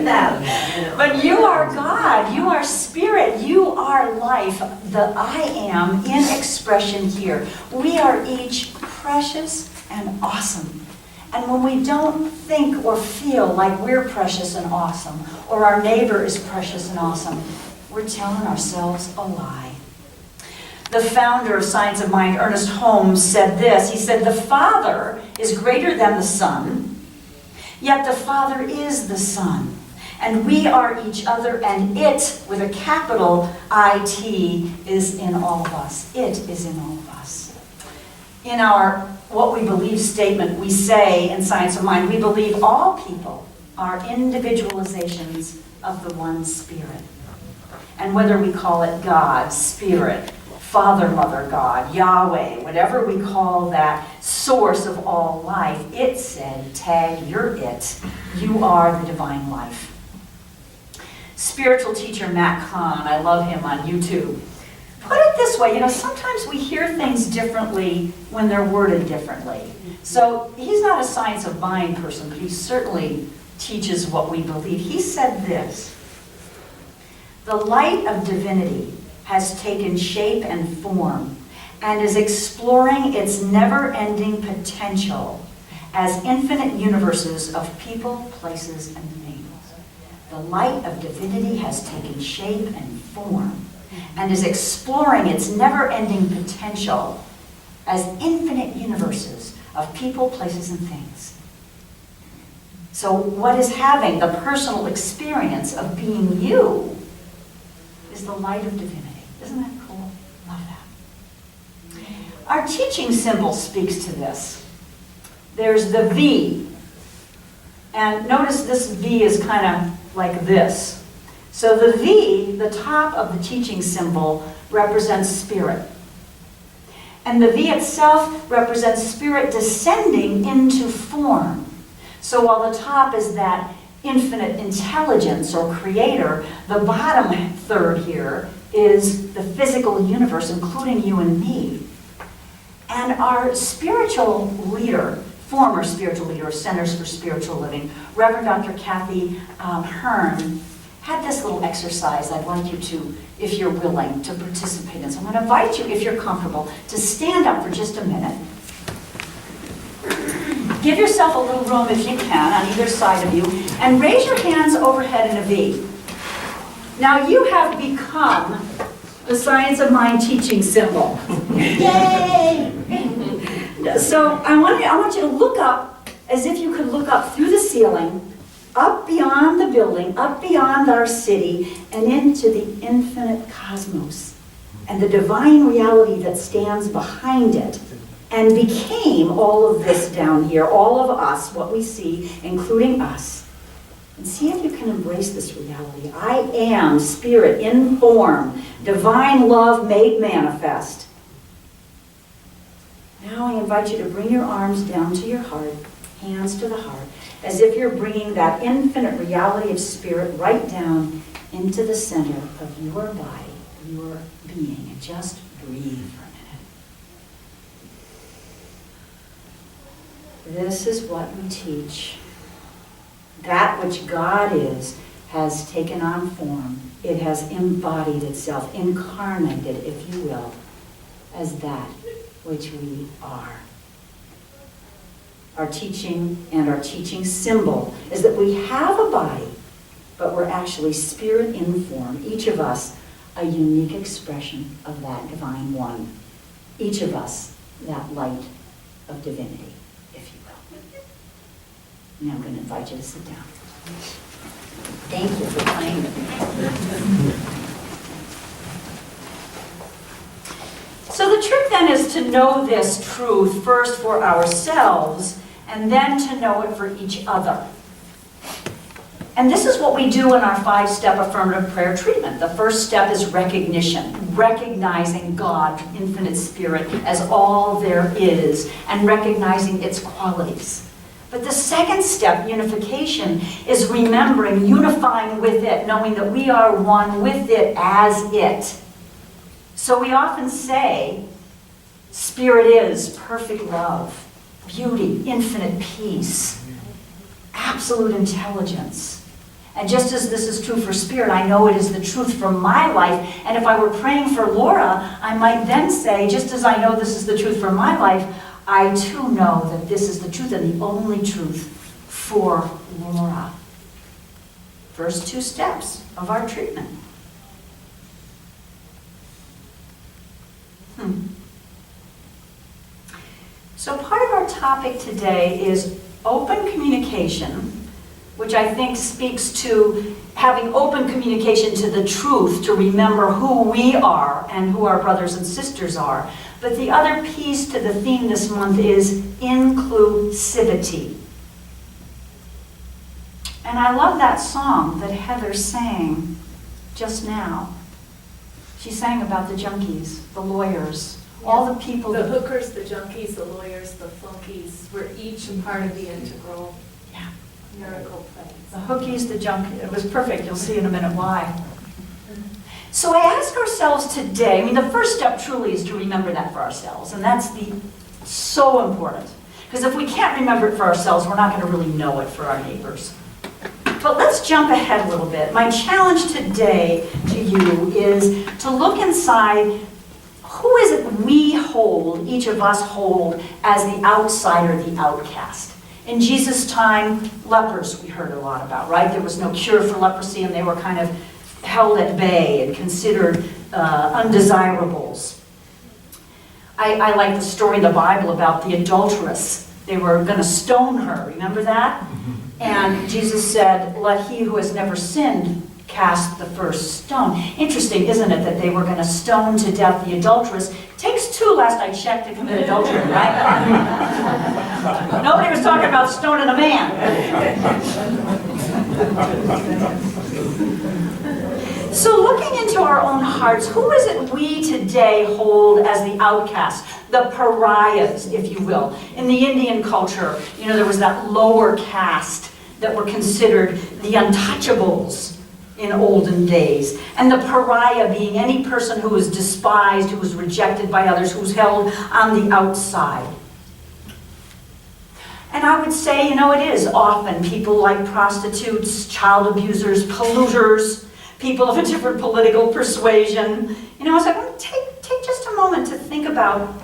that. But you are God. You are spirit. You are life. The I am in expression here. We are each precious and awesome. And when we don't think or feel like we're precious and awesome, or our neighbor is precious and awesome, we're telling ourselves a lie. The founder of Science of Mind, Ernest Holmes, said this. He said, "The Father is greater than the Son, yet the Father is the Son. And we are each other, and it, with a capital I-T, is in all of us." It is in all of us. In our What We Believe statement, we say in Science of Mind, we believe all people are individualizations of the one Spirit. And whether we call it God, Spirit, Father, Mother, God, Yahweh, whatever we call that source of all life, it said, tag, you're it. You are the divine life. Spiritual teacher Matt Kahn, I love him on YouTube, put it this way, sometimes we hear things differently when they're worded differently. So he's not a Science of Mind person, but he certainly teaches what we believe. He said this: "The light of divinity has taken shape and form and is exploring its never-ending potential as infinite universes of people, places, and things." The light of divinity has taken shape and form and is exploring its never-ending potential as infinite universes of people, places, and things. So what is having the personal experience of being you is the light of divinity. Isn't that cool? Love that. Our teaching symbol speaks to this. There's the V. And notice this V is kind of like this. So the V, the top of the teaching symbol, represents spirit. And the V itself represents spirit descending into form. So while the top is that infinite intelligence or creator, the bottom third here is the physical universe, including you and me. And our spiritual leader, former spiritual leader of Centers for Spiritual Living, Reverend Dr. Kathy Hearn, had this little exercise I'd like you to, if you're willing, to participate in. So I'm going to invite you, if you're comfortable, to stand up for just a minute. Give yourself a little room if you can on either side of you, and raise your hands overhead in a V. Now you have become the Science of Mind teaching symbol. Yay! So I want you to look up as if you could look up through the ceiling, up beyond the building, up beyond our city, and into the infinite cosmos and the divine reality that stands behind it and became all of this down here, all of us, what we see, including us. And see if you can embrace this reality. I am spirit in form, divine love made manifest. Now I invite you to bring your arms down to your heart, hands to the heart, as if you're bringing that infinite reality of spirit right down into the center of your body, your being, and just breathe for a minute. This is what we teach. That which God is has taken on form. It has embodied itself, incarnated, if you will, as that which we are. Our teaching and our teaching symbol is that we have a body, but we're actually spirit in form. Each of us a unique expression of that divine one. Each of us that light of divinity, if you will. Now I'm going to invite you to sit down. Thank you for playing with me. So the trick then is to know this truth first for ourselves and then to know it for each other. And this is what we do in our 5-step affirmative prayer treatment. The first step is recognition, recognizing God, infinite spirit, as all there is, and recognizing its qualities. But the second step, unification, is remembering, unifying with it, knowing that we are one with it as it. So we often say, spirit is perfect love, beauty, infinite peace, absolute intelligence, And just as this is true for spirit, I know it is the truth for my life. And if I were praying for Laura, I might then say, just as I know this is the truth for my life, I too know that this is the truth and the only truth for Laura. First two steps of our treatment. So part of our topic today is open communication, which I think speaks to having open communication to the truth, to remember who we are and who our brothers and sisters are. But the other piece to the theme this month is inclusivity. And I love that song that Heather sang just now. She sang about the junkies, the lawyers, all the people. The hookers, the junkies, the lawyers, the flunkies were each a part of the integral miracle place. The hookies, the junkies. It was perfect. You'll see in a minute why. So I ask ourselves today, I mean, the first step truly is to remember that for ourselves. And that's so important. Because if we can't remember it for ourselves, we're not going to really know it for our neighbors. But let's jump ahead a little bit. My challenge today to you is to look inside. Who is it we hold, each of us hold, as the outsider, the outcast? In Jesus' time, lepers we heard a lot about, right? There was no cure for leprosy, and they were kind of held at bay and considered undesirables. I like the story in the Bible about the adulteress. They were going to stone her. Remember that? And Jesus said, "Let he who has never sinned cast the first stone." Interesting, isn't it, that they were going to stone to death the adulteress? Takes two, last I checked, to commit adultery, right? Nobody was talking about stoning a man. So looking into our own hearts, who is it we today hold as the outcast, the pariahs, if you will? In the Indian culture, there was that lower caste that were considered the untouchables in olden days. And the pariah being any person who was despised, who was rejected by others, who was held on the outside. And I would say, it is often people like prostitutes, child abusers, polluters, people of a different political persuasion. So I want to take just a moment to think about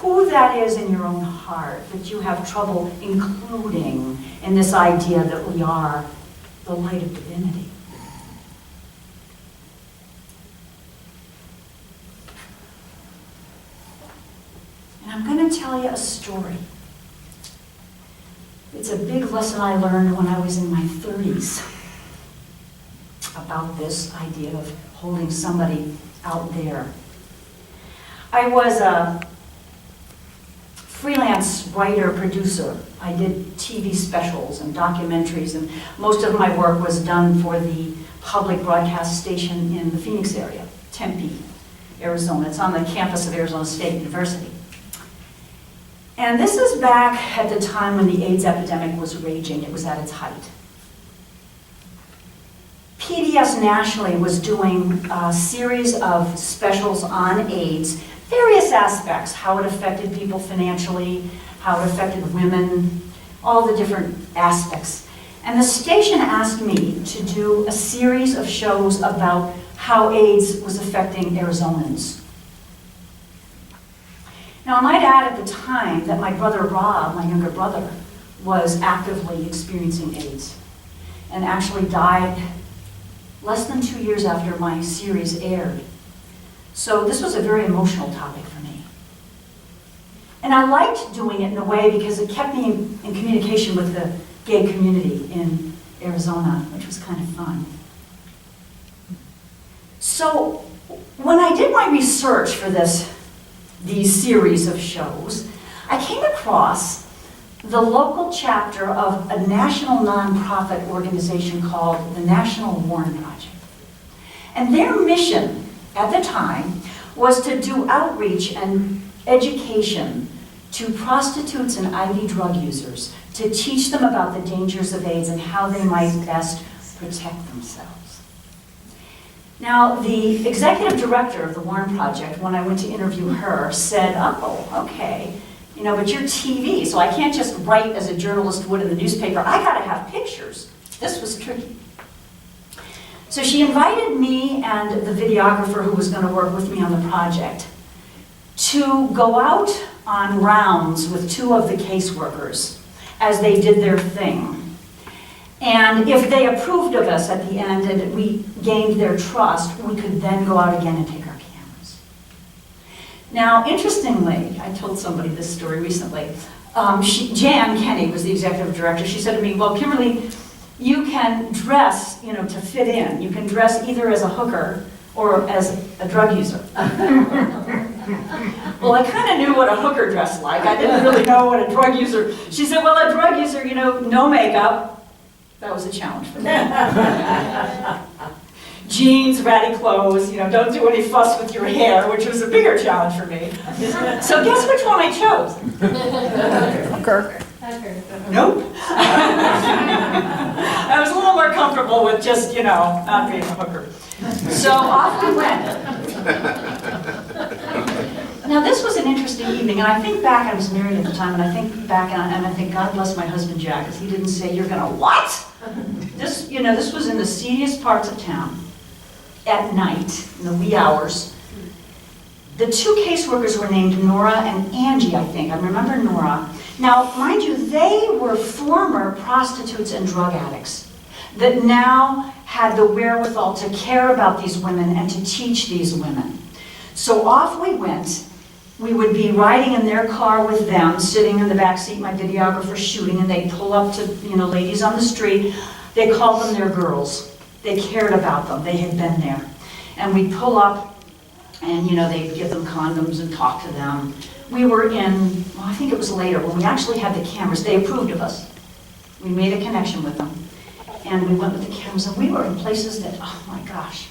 who that is in your own heart that you have trouble including in this idea that we are the light of divinity. And I'm going to tell you a story. It's a big lesson I learned when I was in my 30s about this idea of holding somebody out there. I was a freelance writer, producer. I did TV specials and documentaries, and most of my work was done for the public broadcast station in the Phoenix area, Tempe, Arizona. It's on the campus of Arizona State University. And this is back at the time when the AIDS epidemic was raging. It was at its height. PBS nationally was doing a series of specials on AIDS, various aspects, how it affected people financially, how it affected women, all the different aspects. And the station asked me to do a series of shows about how AIDS was affecting Arizonans. Now, I might add at the time that my brother Rob, my younger brother, was actively experiencing AIDS and actually died less than 2 years after my series aired. So this was a very emotional topic for me. And I liked doing it in a way because it kept me in communication with the gay community in Arizona, which was kind of fun. So when I did my research for these series of shows, I came across the local chapter of a national nonprofit organization called the National Warren Project. And their mission at the time was to do outreach and education to prostitutes and IV drug users, to teach them about the dangers of AIDS and how they might best protect themselves. Now, the executive director of the Warren Project, when I went to interview her, said, "Oh, okay, but you're TV, so I can't just write as a journalist would in the newspaper. I gotta have pictures." This was tricky. So she invited me and the videographer who was going to work with me on the project to go out on rounds with two of the caseworkers as they did their thing. And if they approved of us at the end and we gained their trust, we could then go out again and take our cameras. Now, interestingly, I told somebody this story recently. Jan Kenny was the executive director. She said to me, well, Kimberly, you can dress, to fit in. You can dress either as a hooker or as a drug user. Well, I kind of knew what a hooker dressed like. I didn't really know what a drug user. She said, well, a drug user, no makeup. That was a challenge for me. Jeans, ratty clothes, don't do any fuss with your hair, which was a bigger challenge for me. So guess which one I chose? Hooker. Nope. I was a little more comfortable with just, not being a hooker. So off we went. Now this was an interesting evening, and I think back, I was married at the time, and I think back, and I think, God bless my husband Jack, because he didn't say, you're gonna what? This was in the seediest parts of town, at night, in the wee hours. The two caseworkers were named Nora and Angie, I think. I remember Nora. Now, mind you, they were former prostitutes and drug addicts that now had the wherewithal to care about these women and to teach these women. So off we went. We would be riding in their car with them, sitting in the back seat, my videographer shooting, and they'd pull up to, ladies on the street. They called them their girls. They cared about them. They had been there. And we'd pull up, and, they'd give them condoms and talk to them. We were in, well, I think it was later, when we actually had the cameras. They approved of us. We made a connection with them. And we went with the cameras, and we were in places that, oh my gosh,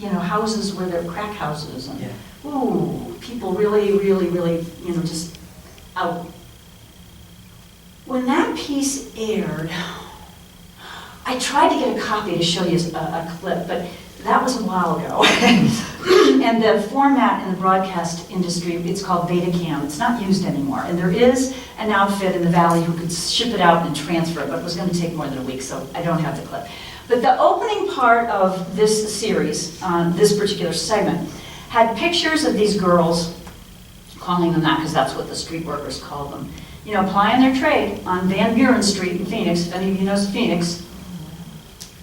houses where they're crack houses. And, ooh, people really, really, really, just out. When that piece aired, I tried to get a copy to show you a clip, but that was a while ago. And the format in the broadcast industry, it's called Betacam. It's not used anymore. And there is an outfit in the Valley who could ship it out and transfer it, but it was going to take more than a week, so I don't have the clip. But the opening part of this series, this particular segment, had pictures of these girls, calling them that because that's what the street workers called them, plying their trade on Van Buren Street in Phoenix, if any of you knows Phoenix.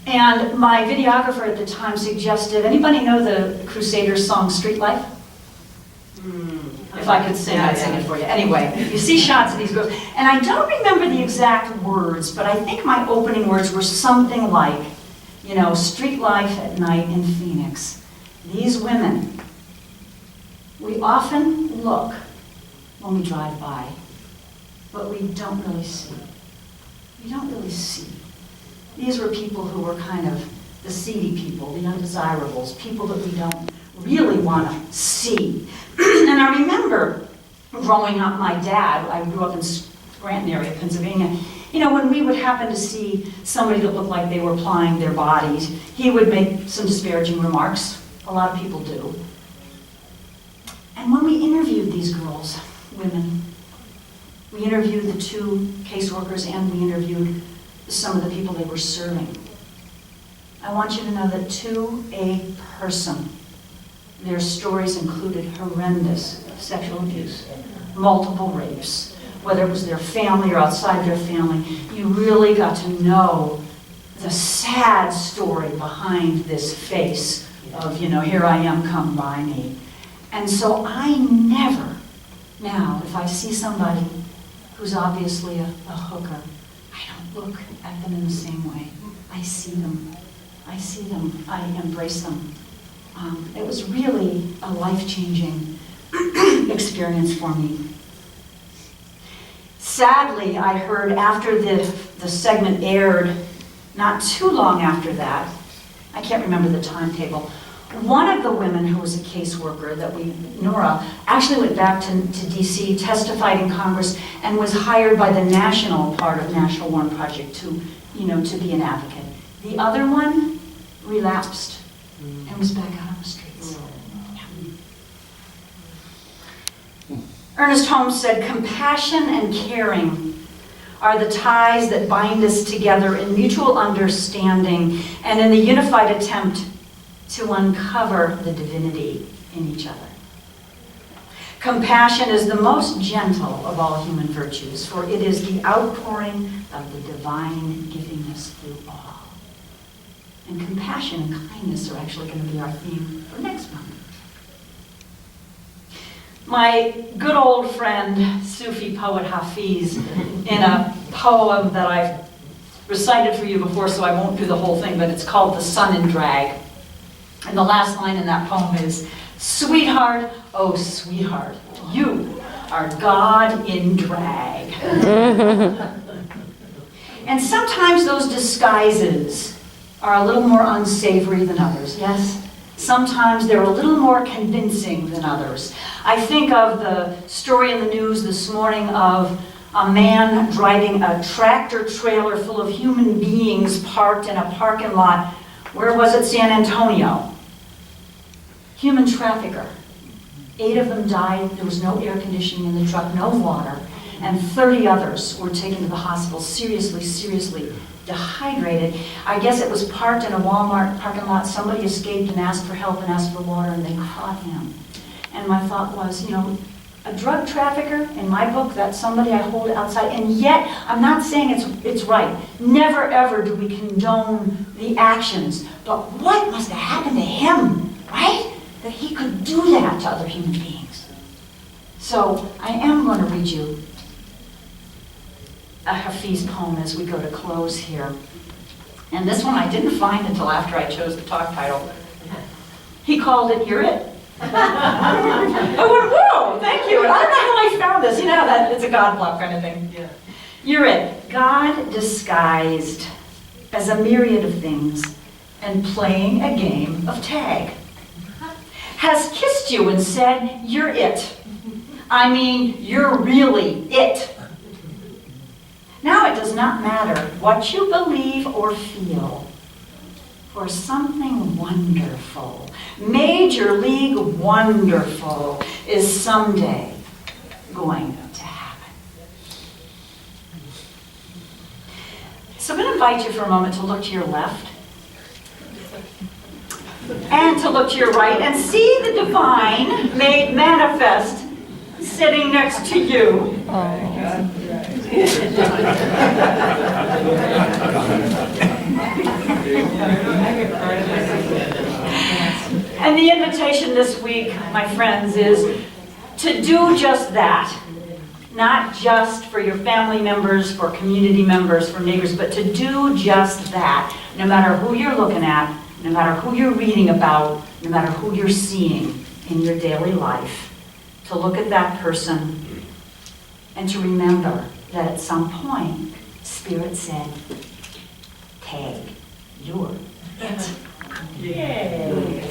And my videographer at the time suggested, anybody know the Crusaders song, Street Life? If I could sing, I'd sing it for you. Anyway, you see shots of these girls. And I don't remember the exact words, but I think my opening words were something like, street life at night in Phoenix. These women, we often look when we drive by, but we don't really see. We don't really see. These were people who were kind of the seedy people, the undesirables, people that we don't really want to see. And I remember growing up, my dad, I grew up in Scranton area, Pennsylvania, when we would happen to see somebody that looked like they were plying their bodies, he would make some disparaging remarks. A lot of people do. And when we interviewed these girls, women, we interviewed the two caseworkers and we interviewed some of the people they were serving. I want you to know that to a person, their stories included horrendous sexual abuse, multiple rapes, whether it was their family or outside their family. You really got to know the sad story behind this face of, here I am, come by me. And so I never, now, if I see somebody who's obviously a hooker, I don't look at them in the same way. I see them. I see them. I embrace them. It was really a life-changing experience for me. Sadly, I heard after the segment aired, not too long after that, I can't remember the timetable, one of the women who was a caseworker Nora, actually went back to DC, testified in Congress, and was hired by the national part of National One Project to be an advocate. The other one relapsed and was back out on the streets. Yeah. Ernest Holmes said, compassion and caring are the ties that bind us together in mutual understanding and in the unified attempt to uncover the divinity in each other. Compassion is the most gentle of all human virtues, for it is the outpouring of the divine giving us through all. And compassion and kindness are actually going to be our theme for next month. My good old friend, Sufi poet Hafiz, in a poem that I've recited for you before, so I won't do the whole thing, but it's called The Sun in Drag. And the last line in that poem is, "Sweetheart, oh sweetheart, you are God in drag." And sometimes those disguises are a little more unsavory than others, yes? Sometimes they're a little more convincing than others. I think of the story in the news this morning of a man driving a tractor trailer full of human beings parked in a parking lot. Where was it? San Antonio. Human trafficker. 8 of them died. There was no air conditioning in the truck, no water. And 30 others were taken to the hospital seriously dehydrated. I guess it was parked in a Walmart parking lot. Somebody escaped and asked for help and asked for water, and they caught him. And my thought was, a drug trafficker, in my book, that's somebody I hold outside. And yet, I'm not saying it's right. Never ever do we condone the actions. But what must have happened to him, right? That he could do that to other human beings. So I am going to read you a Hafiz poem as we go to close here. And this one I didn't find until after I chose the talk title. He called it, "You're It." I went, whoa, thank you. And I don't know how I found this. You know that it's a God block kind of thing. Yeah. You're it. God disguised as a myriad of things and playing a game of tag. Has kissed you and said, "You're it." I mean, you're really it. Now it does not matter what you believe or feel, for something wonderful, major league wonderful, is someday going to happen. So I'm going to invite you for a moment to look to your left and to look to your right and see the divine made manifest sitting next to you. And the invitation this week, my friends, is to do just that. Not just for your family members, for community members, for neighbors, but to do just that. No matter who you're looking at, no matter who you're reading about, no matter who you're seeing in your daily life, to look at that person and to remember that at some point, Spirit said, "Tag, you're it." Yay.